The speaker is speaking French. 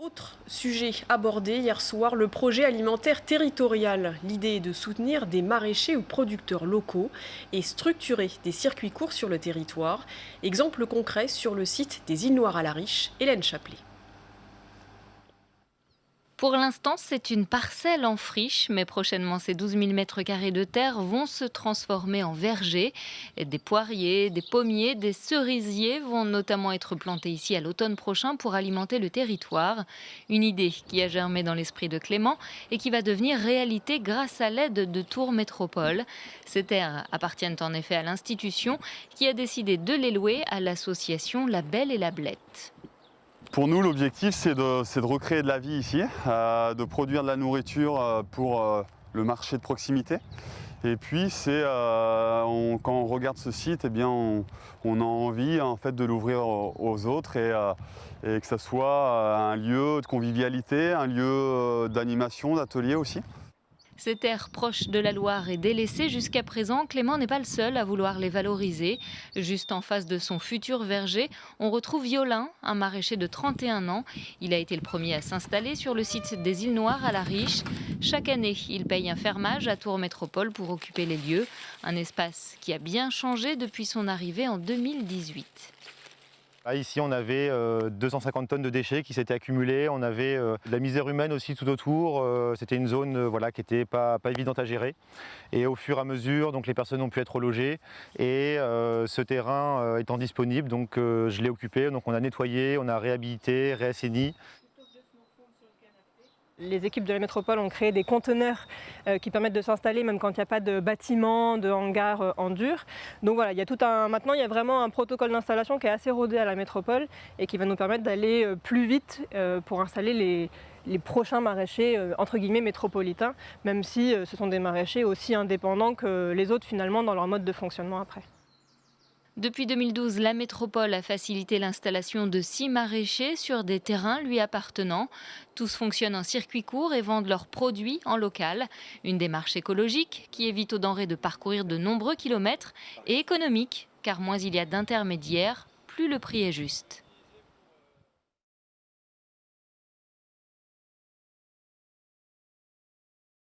Autre sujet abordé hier soir, le projet alimentaire territorial. L'idée est de soutenir des maraîchers ou producteurs locaux et structurer des circuits courts sur le territoire. Exemple concret sur le site des Îles Noires à la Riche, Hélène Chaplet. Pour l'instant, c'est une parcelle en friche, mais prochainement, ces 12 000 mètres carrés de terre vont se transformer en verger. Et des poiriers, des pommiers, des cerisiers vont notamment être plantés ici à l'automne prochain pour alimenter le territoire. Une idée qui a germé dans l'esprit de Clément et qui va devenir réalité grâce à l'aide de Tours Métropole. Ces terres appartiennent en effet à l'institution qui a décidé de les louer à l'association La Belle et la Blette. Pour nous, l'objectif, c'est de recréer de la vie ici, de produire de la nourriture pour le marché de proximité. Et puis, quand on regarde ce site, eh bien, on a envie en fait, de l'ouvrir aux autres et que ce soit un lieu de convivialité, un lieu d'animation, d'atelier aussi. Ces terres proches de la Loire et délaissées jusqu'à présent, Clément n'est pas le seul à vouloir les valoriser. Juste en face de son futur verger, on retrouve Yolin, un maraîcher de 31 ans. Il a été le premier à s'installer sur le site des Îles Noires à la Riche. Chaque année, il paye un fermage à Tours Métropole pour occuper les lieux. Un espace qui a bien changé depuis son arrivée en 2018. Ici, on avait 250 tonnes de déchets qui s'étaient accumulés. On avait de la misère humaine aussi tout autour. C'était une zone voilà, qui n'était pas évidente à gérer. Et au fur et à mesure, donc, les personnes ont pu être logées. Et ce terrain étant disponible, donc, je l'ai occupé. Donc, on a nettoyé, on a réhabilité, réassaini. Les équipes de la métropole ont créé des conteneurs qui permettent de s'installer même quand il n'y a pas de bâtiment, de hangar en dur. Donc voilà, maintenant il y a vraiment un protocole d'installation qui est assez rodé à la métropole et qui va nous permettre d'aller plus vite pour installer les prochains maraîchers entre guillemets métropolitains, même si ce sont des maraîchers aussi indépendants que les autres finalement dans leur mode de fonctionnement après. Depuis 2012, la métropole a facilité l'installation de 6 maraîchers sur des terrains lui appartenant. Tous fonctionnent en circuit court et vendent leurs produits en local. Une démarche écologique qui évite aux denrées de parcourir de nombreux kilomètres et économique, car moins il y a d'intermédiaires, plus le prix est juste.